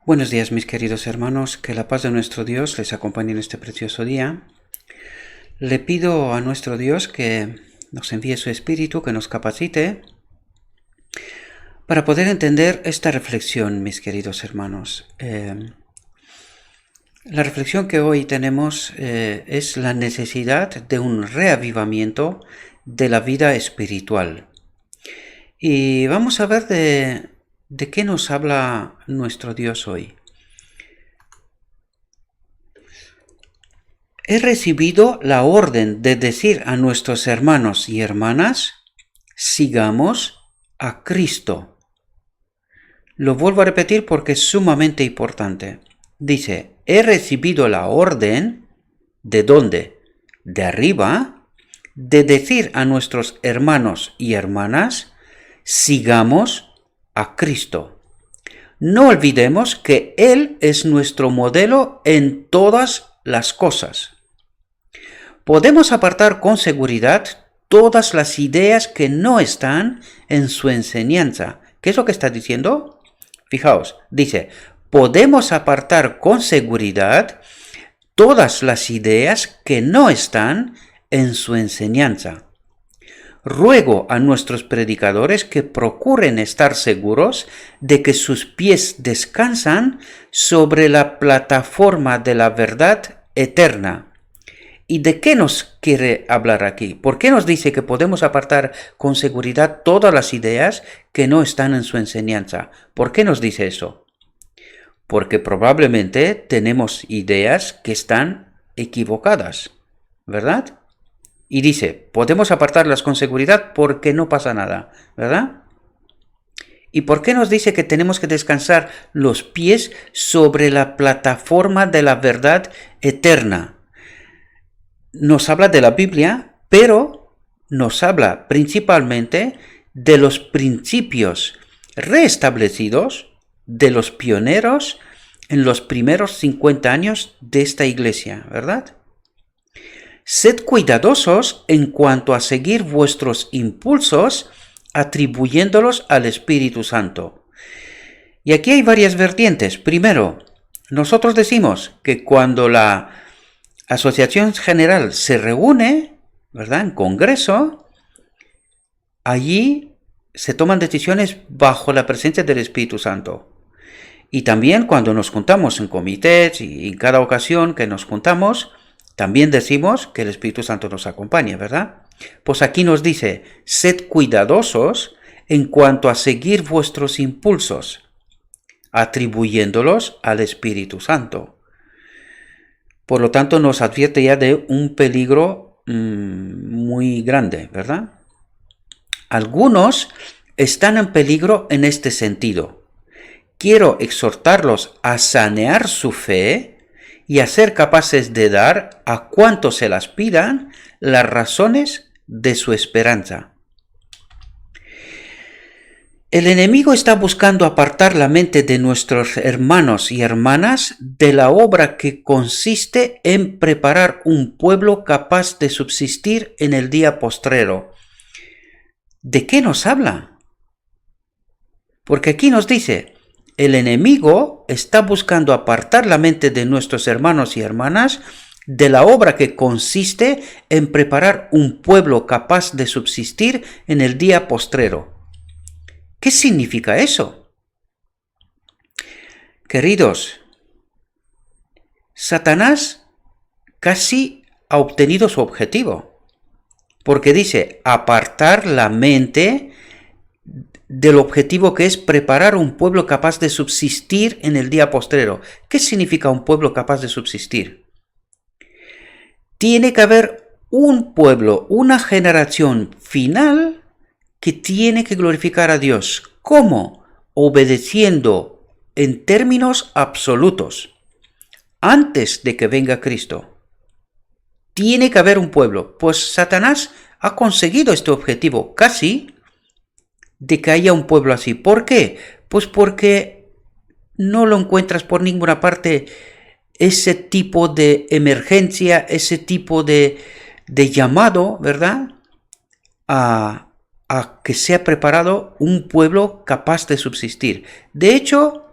Buenos días, mis queridos hermanos, que la paz de nuestro Dios les acompañe en este precioso día. Le pido a nuestro Dios que nos envíe su Espíritu, que nos capacite para poder entender esta reflexión, mis queridos hermanos. La reflexión que hoy tenemos es la necesidad de un reavivamiento de la vida espiritual. Y vamos a ver de qué nos habla nuestro Dios hoy. He recibido la orden de decir a nuestros hermanos y hermanas, sigamos a Cristo. Lo vuelvo a repetir porque es sumamente importante. Dice, he recibido la orden, ¿de dónde? De arriba, de decir a nuestros hermanos y hermanas, sigamos a Cristo. No olvidemos que Él es nuestro modelo en todas las cosas. Podemos apartar con seguridad todas las ideas que no están en su enseñanza. ¿Qué es lo que está diciendo? Fijaos, dice, podemos apartar con seguridad todas las ideas que no están en su enseñanza. Ruego a nuestros predicadores que procuren estar seguros de que sus pies descansan sobre la plataforma de la verdad eterna. ¿Y de qué nos quiere hablar aquí? ¿Por qué nos dice que podemos apartar con seguridad todas las ideas que no están en su enseñanza? ¿Por qué nos dice eso? Porque probablemente tenemos ideas que están equivocadas, ¿verdad? Y dice, podemos apartarlas con seguridad porque no pasa nada, ¿verdad? ¿Y por qué nos dice que tenemos que descansar los pies sobre la plataforma de la verdad eterna? Nos habla de la Biblia, pero nos habla principalmente de los principios reestablecidos de los pioneros en los primeros 50 años de esta iglesia, ¿verdad? Sed cuidadosos en cuanto a seguir vuestros impulsos, atribuyéndolos al Espíritu Santo. Y aquí hay varias vertientes. Primero, nosotros decimos que cuando la Asociación General se reúne, ¿verdad?, en Congreso, allí se toman decisiones bajo la presencia del Espíritu Santo. Y también cuando nos juntamos en comités y en cada ocasión que nos juntamos, también decimos que el Espíritu Santo nos acompaña, ¿verdad? Pues aquí nos dice, sed cuidadosos en cuanto a seguir vuestros impulsos, atribuyéndolos al Espíritu Santo. Por lo tanto, nos advierte ya de un peligro muy grande, ¿verdad? Algunos están en peligro en este sentido. Quiero exhortarlos a sanear su fe y a ser capaces de dar a cuantos se las pidan las razones de su esperanza. El enemigo está buscando apartar la mente de nuestros hermanos y hermanas de la obra que consiste en preparar un pueblo capaz de subsistir en el día postrero. ¿De qué nos habla? Porque aquí nos dice, el enemigo está buscando apartar la mente de nuestros hermanos y hermanas de la obra que consiste en preparar un pueblo capaz de subsistir en el día postrero. ¿Qué significa eso? Queridos, Satanás casi ha obtenido su objetivo, porque dice apartar la mente del objetivo que es preparar un pueblo capaz de subsistir en el día postrero. ¿Qué significa un pueblo capaz de subsistir? Tiene que haber un pueblo, una generación final que tiene que glorificar a Dios. ¿Cómo? Obedeciendo en términos absolutos, antes de que venga Cristo. Tiene que haber un pueblo. Pues Satanás ha conseguido este objetivo casi de que haya un pueblo así. ¿Por qué? Pues porque no lo encuentras por ninguna parte ese tipo de emergencia, ese tipo de llamado, ¿verdad?, a que sea preparado un pueblo capaz de subsistir. De hecho,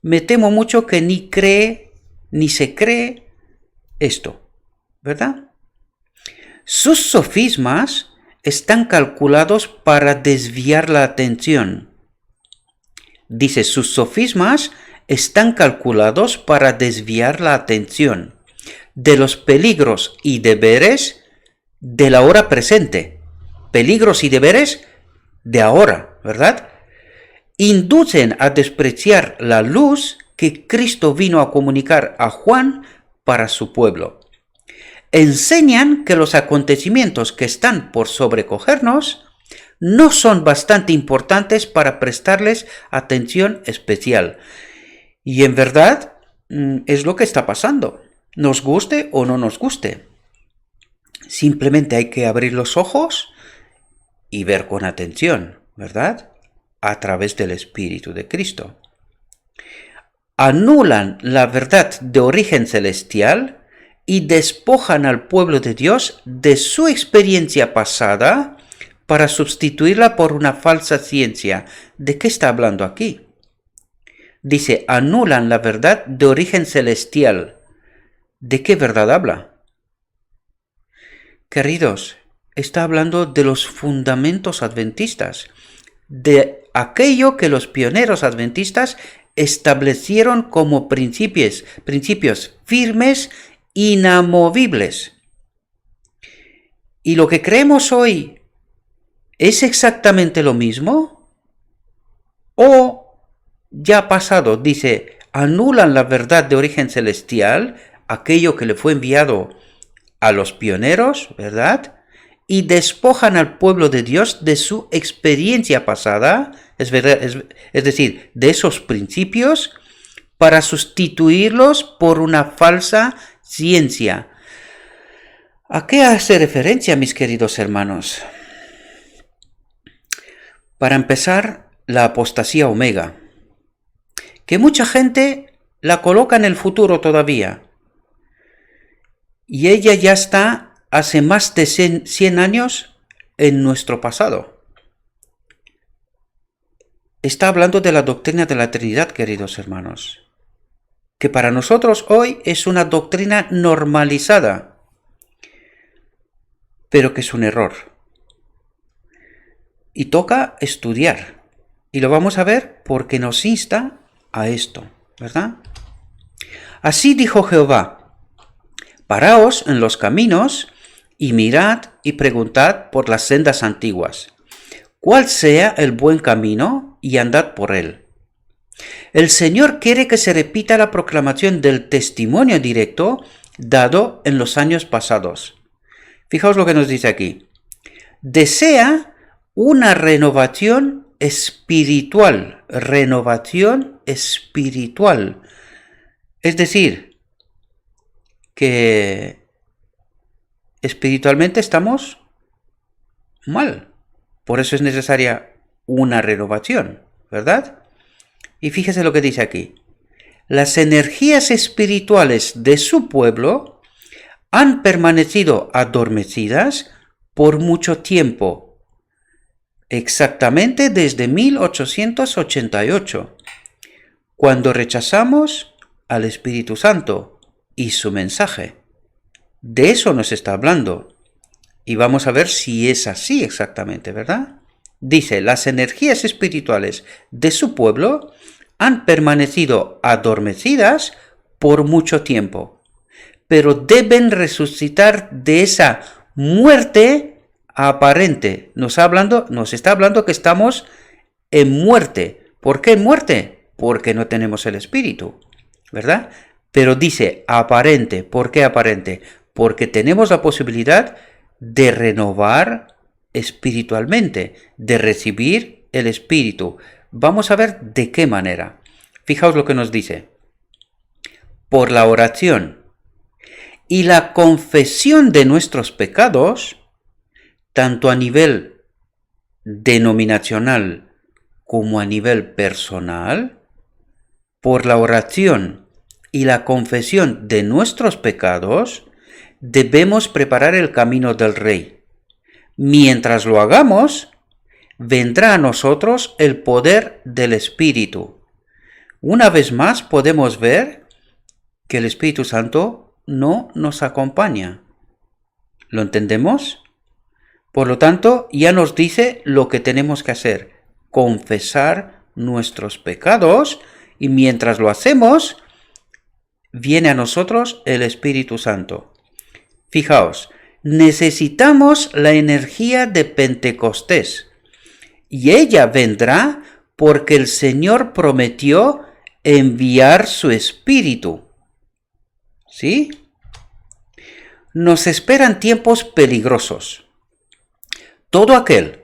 me temo mucho que ni se cree esto, ¿verdad? Sus sofismas están calculados para desviar la atención. Dice, sus sofismas están calculados para desviar la atención de los peligros y deberes de la hora presente. Peligros y deberes de ahora, ¿verdad? Inducen a despreciar la luz que Cristo vino a comunicar a Juan para su pueblo. Enseñan que los acontecimientos que están por sobrecogernos no son bastante importantes para prestarles atención especial. Y en verdad es lo que está pasando, nos guste o no nos guste. Simplemente hay que abrir los ojos y ver con atención, ¿verdad? A través del Espíritu de Cristo. Anulan la verdad de origen celestial y despojan al pueblo de Dios de su experiencia pasada para sustituirla por una falsa ciencia. ¿De qué está hablando aquí? Dice, anulan la verdad de origen celestial. ¿De qué verdad habla? Queridos, está hablando de los fundamentos adventistas, de aquello que los pioneros adventistas establecieron como principios firmes, inamovibles. ¿Y lo que creemos hoy es exactamente lo mismo? ¿O ya ha pasado? Dice, anulan la verdad de origen celestial, aquello que le fue enviado a los pioneros, ¿verdad? Y despojan al pueblo de Dios de su experiencia pasada, es decir, de esos principios, para sustituirlos por una falsa ciencia. ¿A qué hace referencia, mis queridos hermanos? Para empezar, la apostasía omega, que mucha gente la coloca en el futuro todavía, y ella ya está hace más de 100 años en nuestro pasado. Está hablando de la doctrina de la Trinidad, queridos hermanos, que para nosotros hoy es una doctrina normalizada, pero que es un error. Y toca estudiar, y lo vamos a ver porque nos insta a esto, ¿verdad? Así dijo Jehová: paraos en los caminos y mirad y preguntad por las sendas antiguas, cuál sea el buen camino, y andad por él. El Señor quiere que se repita la proclamación del testimonio directo dado en los años pasados. Fijaos lo que nos dice aquí. Desea una renovación espiritual. Renovación espiritual. Es decir, que espiritualmente estamos mal. Por eso es necesaria una renovación, ¿verdad? Y fíjese lo que dice aquí. Las energías espirituales de su pueblo han permanecido adormecidas por mucho tiempo, exactamente desde 1888, cuando rechazamos al Espíritu Santo y su mensaje. De eso nos está hablando. Y vamos a ver si es así exactamente, ¿verdad? Dice, las energías espirituales de su pueblo han permanecido adormecidas por mucho tiempo, pero deben resucitar de esa muerte aparente. Nos está hablando que estamos en muerte. ¿Por qué en muerte? Porque no tenemos el Espíritu, ¿verdad? Pero dice aparente. ¿Por qué aparente? Porque tenemos la posibilidad de renovar espiritualmente, de recibir el Espíritu. Vamos a ver de qué manera. Fijaos lo que nos dice. Por la oración y la confesión de nuestros pecados, tanto a nivel denominacional como a nivel personal, por la oración y la confesión de nuestros pecados, debemos preparar el camino del Rey. Mientras lo hagamos, vendrá a nosotros el poder del Espíritu. una vez más podemos ver que el Espíritu Santo no nos acompaña. ¿Lo entendemos? Por lo tanto, ya nos dice lo que tenemos que hacer: confesar nuestros pecados, y mientras lo hacemos, viene a nosotros el Espíritu Santo. Fijaos, necesitamos la energía de Pentecostés, y ella vendrá porque el Señor prometió enviar su Espíritu. ¿Sí? Nos esperan tiempos peligrosos. Todo aquel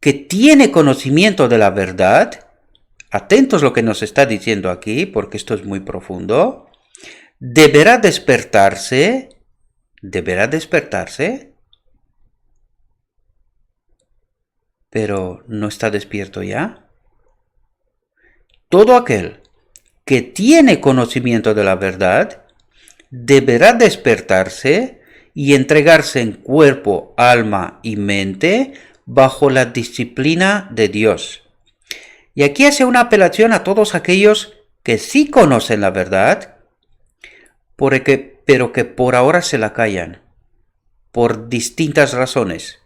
que tiene conocimiento de la verdad, atentos a lo que nos está diciendo aquí, porque esto es muy profundo, deberá despertarse, pero ¿no está despierto ya? Todo aquel que tiene conocimiento de la verdad deberá despertarse y entregarse en cuerpo, alma y mente bajo la disciplina de Dios. Y aquí hace una apelación a todos aquellos que sí conocen la verdad, pero que por ahora se la callan, por distintas razones.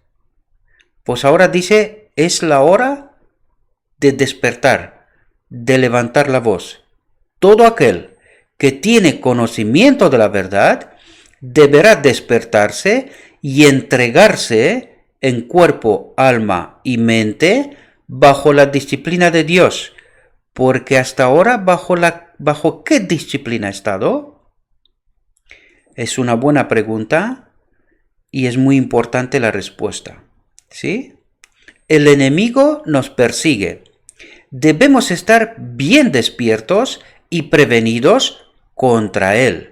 Pues ahora dice, es la hora de despertar, de levantar la voz. Todo aquel que tiene conocimiento de la verdad deberá despertarse y entregarse en cuerpo, alma y mente bajo la disciplina de Dios. Porque hasta ahora, ¿bajo qué disciplina ha estado? Es una buena pregunta y es muy importante la respuesta. ¿Sí? El enemigo nos persigue. Debemos estar bien despiertos y prevenidos contra él.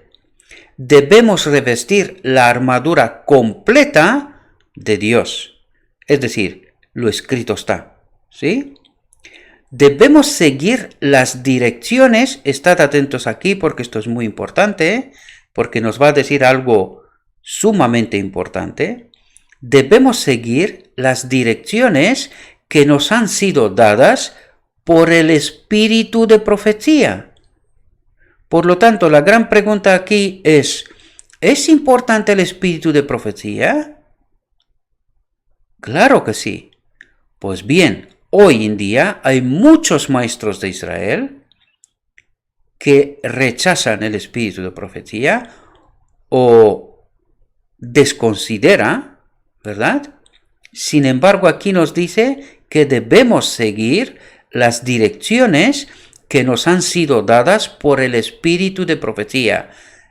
Debemos revestir la armadura completa de Dios. Es decir, lo escrito está. ¿Sí? Debemos seguir las direcciones. Estad atentos aquí porque esto es muy importante, porque nos va a decir algo sumamente importante. Debemos seguir las direcciones que nos han sido dadas por el espíritu de profecía. Por lo tanto, la gran pregunta aquí ¿es importante el espíritu de profecía? Claro que sí. Pues bien, hoy en día hay muchos maestros de Israel que rechazan el espíritu de profecía o desconsidera, ¿verdad? Sin embargo, aquí nos dice que debemos seguir las direcciones que nos han sido dadas por el espíritu de profecía.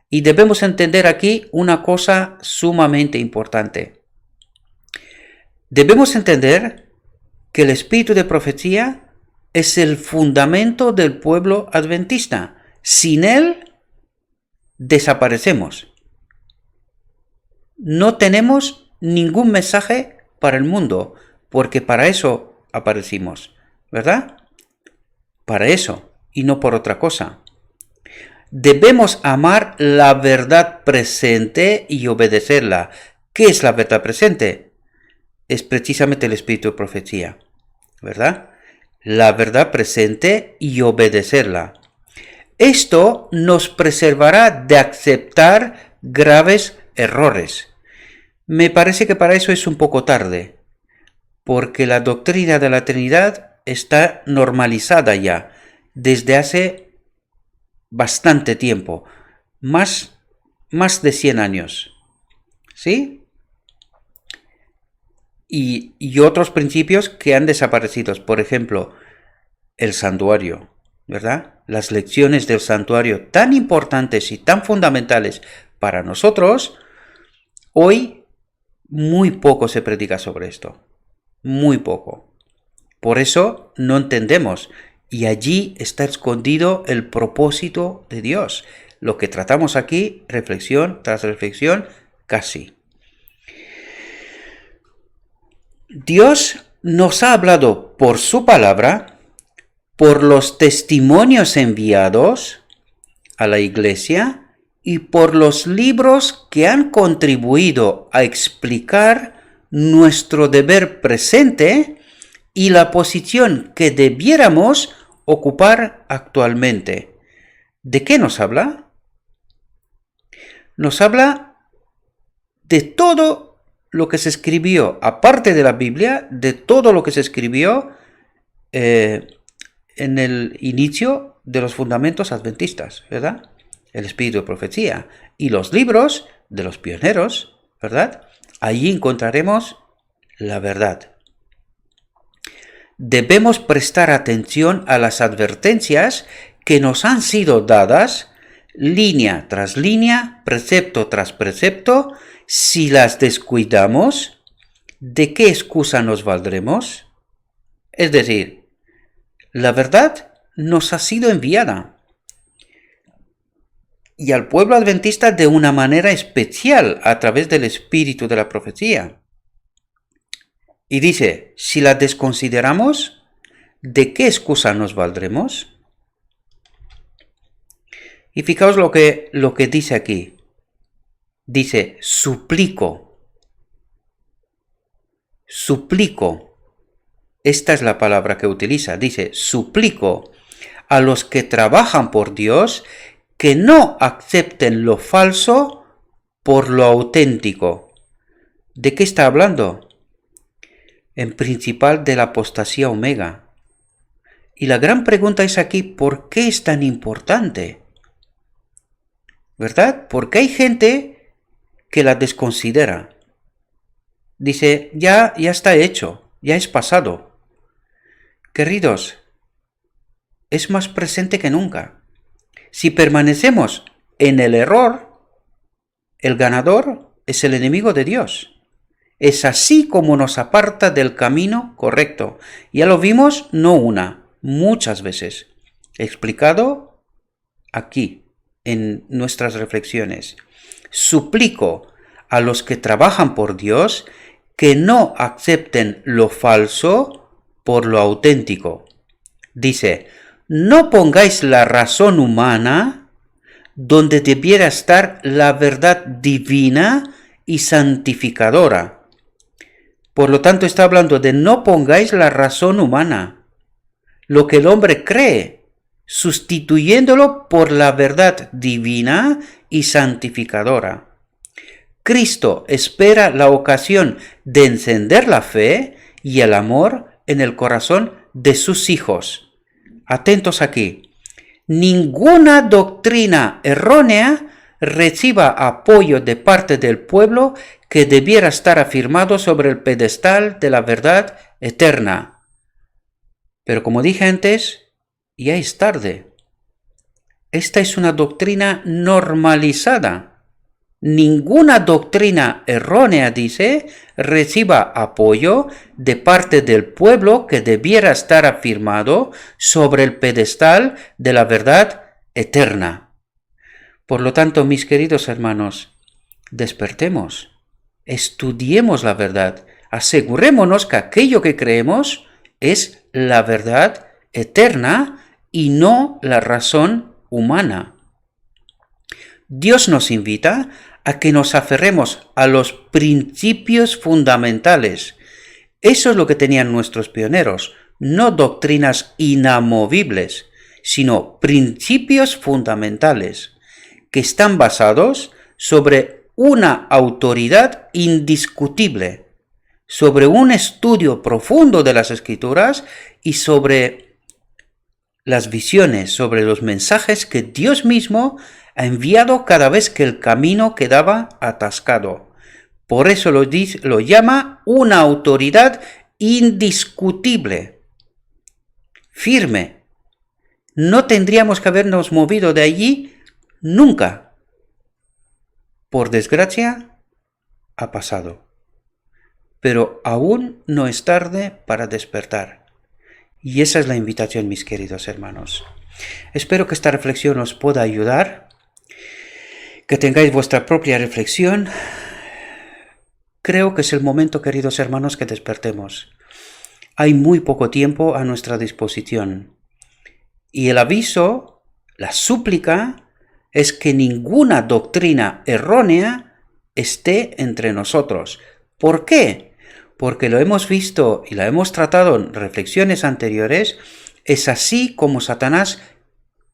Y debemos entender aquí una cosa sumamente importante. Debemos entender que el espíritu de profecía es el fundamento del pueblo adventista. Sin él, desaparecemos. No tenemos ningún mensaje para el mundo, porque para eso aparecimos, ¿verdad? Para eso, y no por otra cosa. Debemos amar la verdad presente y obedecerla. ¿Qué es la verdad presente? Es precisamente el espíritu de profecía, ¿verdad? La verdad presente y obedecerla. Esto nos preservará de aceptar graves errores. Me parece que para eso es un poco tarde, porque la doctrina de la Trinidad está normalizada ya desde hace bastante tiempo, más de 100 años, ¿sí? Y otros principios que han desaparecido, por ejemplo, el santuario, ¿verdad? Las lecciones del santuario tan importantes y tan fundamentales para nosotros, hoy muy poco se predica sobre esto, muy poco. Por eso no entendemos, y allí está escondido el propósito de Dios. Lo que tratamos aquí, reflexión tras reflexión, casi. Dios nos ha hablado por su palabra, por los testimonios enviados a la iglesia y por los libros que han contribuido a explicar nuestro deber presente y la posición que debiéramos ocupar actualmente. ¿De qué nos habla? Nos habla de todo lo que se escribió, aparte de la Biblia, de todo lo que se escribió en el inicio de los fundamentos adventistas, ¿verdad? El espíritu de profecía y los libros de los pioneros, ¿verdad? Allí encontraremos la verdad. Debemos prestar atención a las advertencias que nos han sido dadas, línea tras línea, precepto tras precepto. Si las descuidamos, ¿de qué excusa nos valdremos? Es decir, la verdad nos ha sido enviada. Y al pueblo adventista de una manera especial a través del espíritu de la profecía. Y dice, si la desconsideramos, ¿de qué excusa nos valdremos? Y fijaos lo que dice aquí. Dice, suplico. Suplico. Esta es la palabra que utiliza. Dice, suplico a los que trabajan por Dios que no acepten lo falso por lo auténtico. ¿De qué está hablando? En principal de la apostasía omega. Y la gran pregunta es aquí, ¿por qué es tan importante? ¿Verdad? Porque hay gente que la desconsidera. Dice, ya está hecho, ya es pasado. Queridos, es más presente que nunca. Si permanecemos en el error, el ganador es el enemigo de Dios. Es así como nos aparta del camino correcto. Ya lo vimos no una, muchas veces. Explicado aquí, en nuestras reflexiones. Suplico a los que trabajan por Dios que no acepten lo falso por lo auténtico. Dice, no pongáis la razón humana donde debiera estar la verdad divina y santificadora. Por lo tanto, está hablando de no pongáis la razón humana, lo que el hombre cree, sustituyéndolo por la verdad divina y santificadora. Cristo espera la ocasión de encender la fe y el amor en el corazón de sus hijos. Atentos aquí. Ninguna doctrina errónea reciba apoyo de parte del pueblo que debiera estar afirmado sobre el pedestal de la verdad eterna. Pero como dije antes, ya es tarde. Esta es una doctrina normalizada. Ninguna doctrina errónea, dice, reciba apoyo de parte del pueblo que debiera estar afirmado sobre el pedestal de la verdad eterna. Por lo tanto, mis queridos hermanos, despertemos, estudiemos la verdad, asegurémonos que aquello que creemos es la verdad eterna y no la razón humana. Dios nos invita a que nos aferremos a los principios fundamentales. Eso es lo que tenían nuestros pioneros, no doctrinas inamovibles, sino principios fundamentales, que están basados sobre una autoridad indiscutible, sobre un estudio profundo de las Escrituras y sobre las visiones, sobre los mensajes que Dios mismo ha enviado cada vez que el camino quedaba atascado. Por eso lo llama una autoridad indiscutible, firme. No tendríamos que habernos movido de allí nunca. Por desgracia, ha pasado. Pero aún no es tarde para despertar. Y esa es la invitación, mis queridos hermanos. Espero que esta reflexión os pueda ayudar, que tengáis vuestra propia reflexión. Creo que es el momento, queridos hermanos, que despertemos. Hay muy poco tiempo a nuestra disposición. Y el aviso, la súplica, es que ninguna doctrina errónea esté entre nosotros. ¿Por qué? Porque lo hemos visto y la hemos tratado en reflexiones anteriores, Es así como Satanás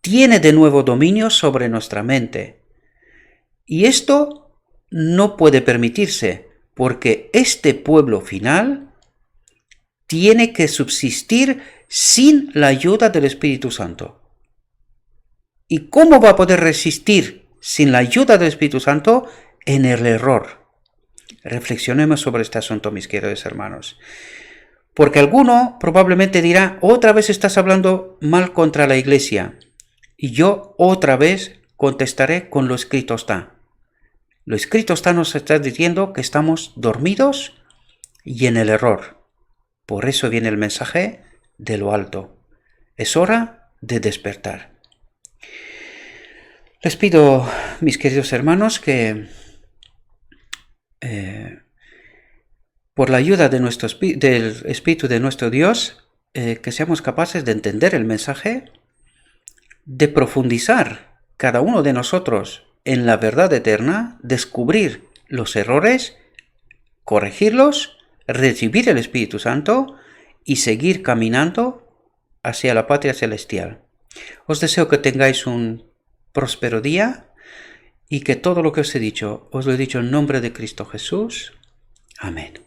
tiene de nuevo dominio sobre nuestra mente. Y esto no puede permitirse, porque este pueblo final tiene que subsistir sin la ayuda del Espíritu Santo. ¿Y cómo va a poder resistir sin la ayuda del Espíritu Santo? En el error. Reflexionemos sobre este asunto, mis queridos hermanos. Porque alguno probablemente dirá, otra vez estás hablando mal contra la iglesia. Y yo otra vez contestaré con lo escrito está. Lo escrito está nos está diciendo que estamos dormidos y en el error. Por eso viene el mensaje de lo alto. Es hora de despertar. Les pido, mis queridos hermanos, que por la ayuda de del Espíritu de nuestro Dios, que seamos capaces de entender el mensaje, de profundizar cada uno de nosotros en la verdad eterna, descubrir los errores, corregirlos, recibir el Espíritu Santo y seguir caminando hacia la patria celestial. Os deseo que tengáis un próspero día y que todo lo que os he dicho, os lo he dicho en nombre de Cristo Jesús. Amén.